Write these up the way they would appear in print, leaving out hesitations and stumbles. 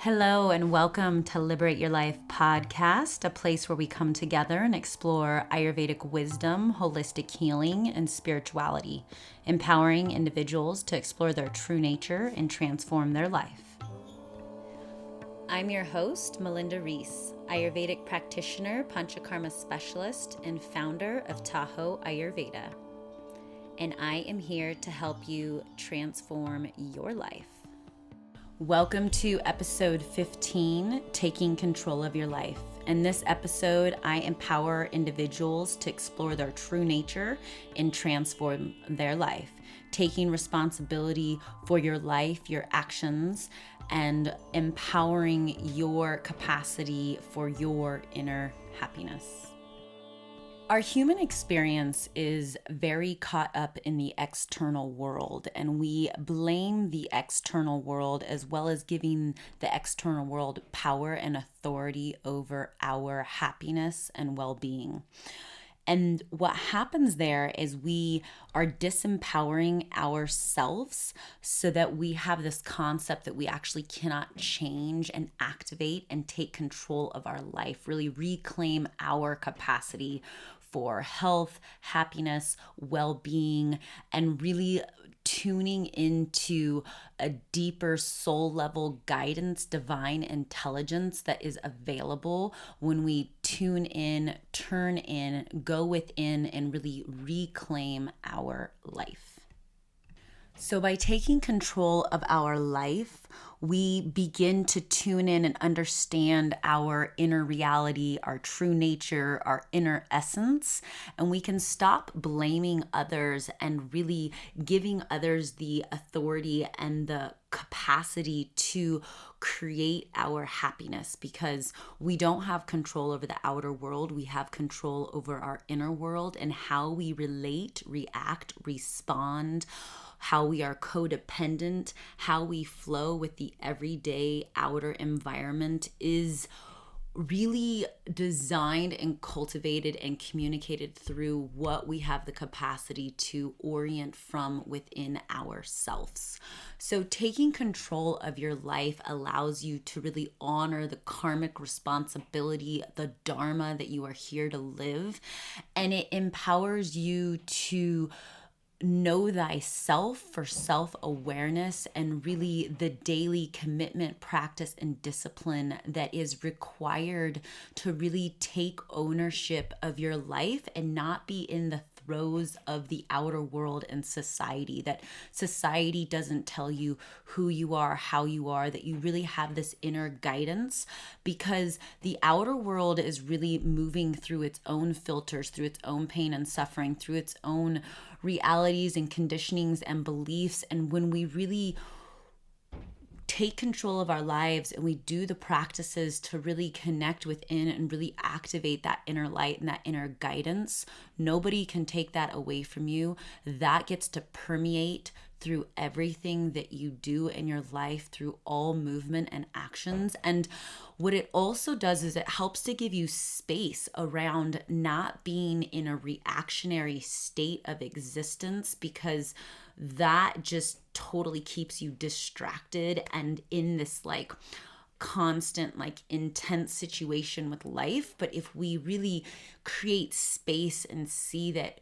Hello and welcome to Liberate Your Life podcast, a place where we come together and explore Ayurvedic wisdom, holistic healing, and spirituality, empowering individuals to explore their true nature and transform their life. I'm your host, Melinda Reese, Ayurvedic practitioner, Panchakarma specialist, and founder of Tahoe Ayurveda. And I am here to help you transform your life. Welcome to episode 15, Taking Control of Your Life. In this episode, I empower individuals to explore their true nature and transform their life, taking responsibility for your life, your actions, and empowering your capacity for your inner happiness. Our human experience is very caught up in the external world, and we blame the external world as well as giving the external world power and authority over our happiness and well-being. And what happens there is we are disempowering ourselves so that we have this concept that we actually cannot change and activate and take control of our life, really reclaim our capacity for health, happiness, well-being, and really tuning into a deeper soul level guidance, divine intelligence that is available when we tune in, turn in, go within, and really reclaim our life. So by taking control of our life, we begin to tune in and understand our inner reality, our true nature, our inner essence, and we can stop blaming others and really giving others the authority and the capacity to create our happiness, because we don't have control over the outer world. We have control over our inner world, and how we relate, react, respond, how we are codependent, how we flow with the everyday outer environment is really designed and cultivated and communicated through what we have the capacity to orient from within ourselves. So taking control of your life allows you to really honor the karmic responsibility, the dharma that you are here to live, and it empowers you to know thyself for self-awareness and really the daily commitment, practice, and discipline that is required to really take ownership of your life and not be in the throes of the outer world and society. That society doesn't tell you who you are, how you are, that you really have this inner guidance, because the outer world is really moving through its own filters, through its own pain and suffering, through its own realities and conditionings and beliefs. And when we really take control of our lives and we do the practices to really connect within and really activate that inner light and that inner guidance, nobody can take that away from you. That gets to permeate through everything that you do in your life, through all movement and actions. And what it also does is it helps to give you space around not being in a reactionary state of existence, because that just totally keeps you distracted and in this constant intense situation with life. But if we really create space and see that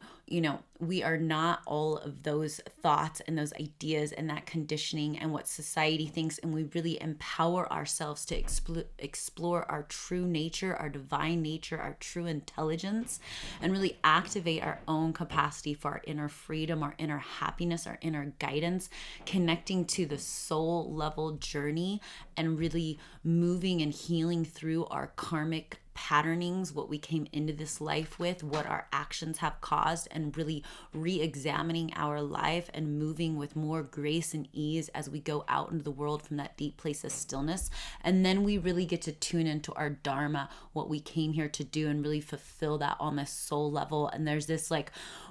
we are not all of those thoughts and those ideas and that conditioning and what society thinks, and we really empower ourselves to explore our true nature, our divine nature, our true intelligence, and really activate our own capacity for our inner freedom, our inner happiness, our inner guidance, connecting to the soul level journey and really moving and healing through our karmic patternings, what we came into this life with, what our actions have caused, and really re-examining our life and moving with more grace and ease as we go out into the world from that deep place of stillness. And then we really get to tune into our dharma, what we came here to do, and really fulfill that on this soul level. And there's this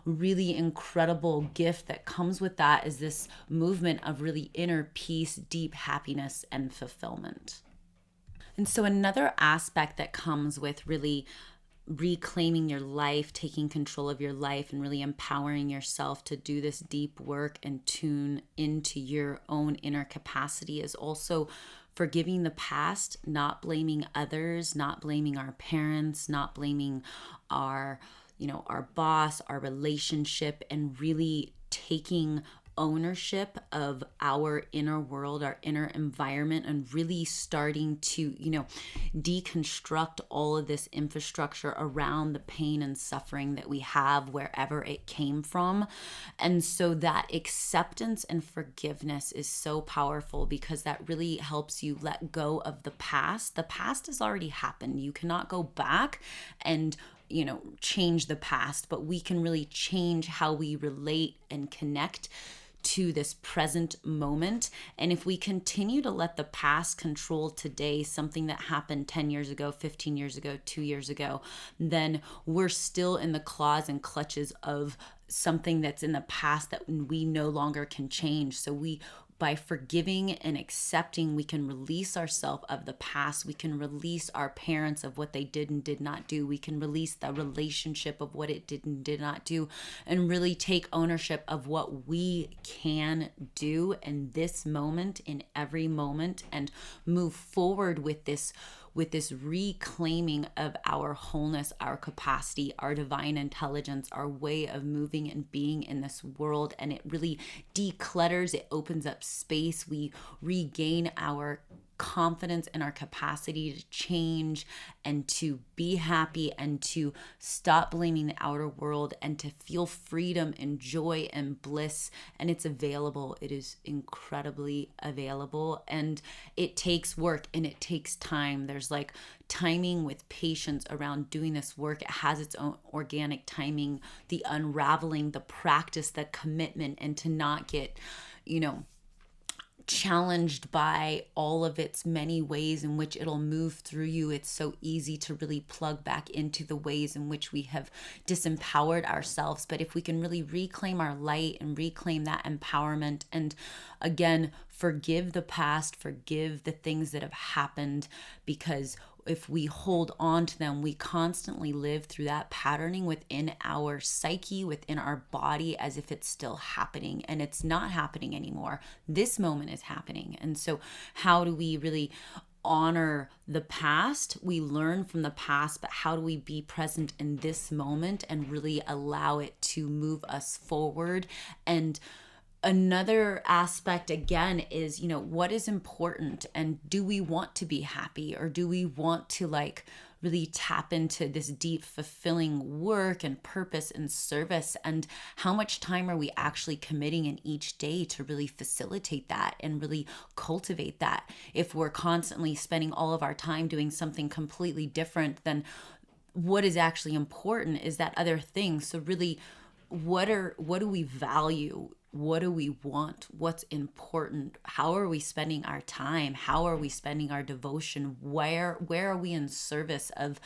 really incredible gift that comes with that, is this movement of really inner peace, deep happiness, and fulfillment. And so another aspect that comes with really reclaiming your life, taking control of your life, and really empowering yourself to do this deep work and tune into your own inner capacity is also forgiving the past, not blaming others, not blaming our parents, not blaming our, our boss, our relationship, and really taking ownership of our inner world, our inner environment, and really starting to, deconstruct all of this infrastructure around the pain and suffering that we have wherever it came from. And so that acceptance and forgiveness is so powerful because that really helps you let go of the past. The past has already happened. You cannot go back and change the past, but we can really change how we relate and connect to this present moment. And if we continue to let the past control today, something that happened 10 years ago, 15 years ago, 2 years ago, then we're still in the claws and clutches of something that's in the past that we no longer can change. So by forgiving and accepting, we can release ourselves of the past. We can release our parents of what they did and did not do. We can release the relationship of what it did and did not do, and really take ownership of what we can do in this moment, in every moment, and move forward with this reclaiming of our wholeness, our capacity, our divine intelligence, our way of moving and being in this world. And it really declutters, it opens up space. We regain our confidence in our capacity to change and to be happy and to stop blaming the outer world and to feel freedom and joy and bliss. And it's available. It is incredibly available, and it takes work and it takes time. There's like timing with patience around doing this work. It has its own organic timing, the unraveling, the practice, the commitment, and to not get, challenged by all of its many ways in which it'll move through you. It's so easy to really plug back into the ways in which we have disempowered ourselves. But if we can really reclaim our light and reclaim that empowerment, and again, forgive the past, forgive the things that have happened, because if we hold on to them, we constantly live through that patterning within our psyche, within our body, as if it's still happening, and it's not happening anymore. This moment is happening. And so how do we really honor the past? We learn from the past, but how do we be present in this moment and really allow it to move us forward? And another aspect again is, what is important, and do we want to be happy, or do we want to really tap into this deep fulfilling work and purpose and service? And how much time are we actually committing in each day to really facilitate that and really cultivate that? If we're constantly spending all of our time doing something completely different, then what is actually important is that other thing. So really, what do we value? What do we want? What's important? How are we spending our time? How are we spending our devotion? Where are we in service of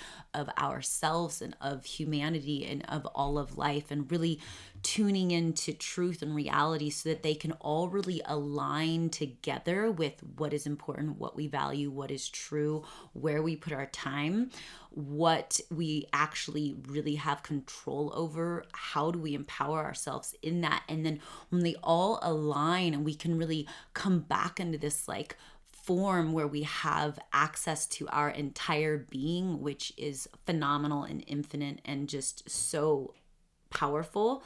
ourselves and of humanity and of all of life? And really tuning into truth and reality so that they can all really align together with what is important, what we value, what is true, where we put our time, what we actually really have control over, how do we empower ourselves in that. And then when they all align and we can really come back into this form where we have access to our entire being, which is phenomenal and infinite and just so powerful.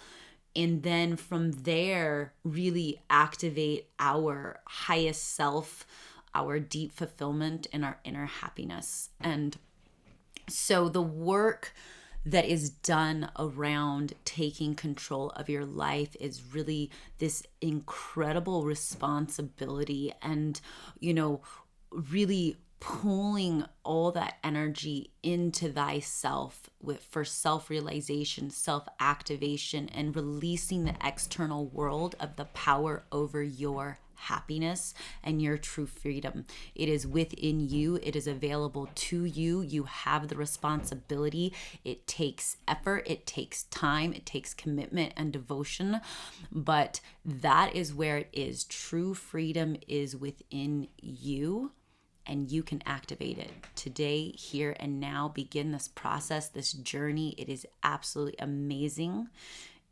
And then from there, really activate our highest self, our deep fulfillment, and our inner happiness. And so the work that is done around taking control of your life is really this incredible responsibility, and, really pulling all that energy into thyself for self-realization, self-activation, and releasing the external world of the power over your happiness and your true freedom. It is within you. It is available to you. You have the responsibility. It takes effort. It takes time. It takes commitment and devotion. But that is where it is. True freedom is within you, and you can activate it today, here and now. Begin this process, this journey. It is absolutely amazing.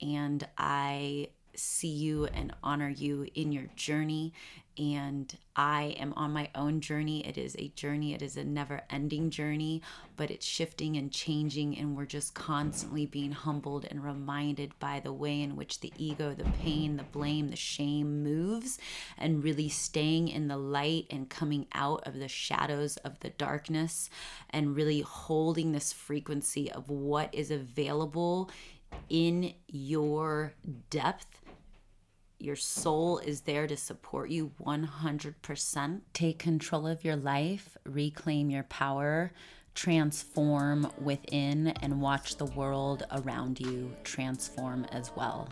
And I see you and honor you in your journey. and I am on my own journey. It is a journey. It is a never-ending journey, but it's shifting and changing, and we're just constantly being humbled and reminded by the way in which the ego, the pain, the blame, the shame moves, and really staying in the light and coming out of the shadows of the darkness, and really holding this frequency of what is available in your depth. Your soul is there to support you 100%. Take control of your life, reclaim your power, transform within, and watch the world around you transform as well.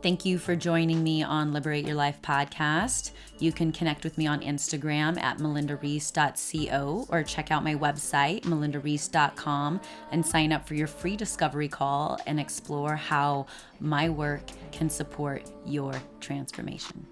Thank you for joining me on Liberate Your Life podcast. You can connect with me on Instagram at melindareese.co or check out my website, melindareese.com, and sign up for your free discovery call and explore how my work can support your transformation.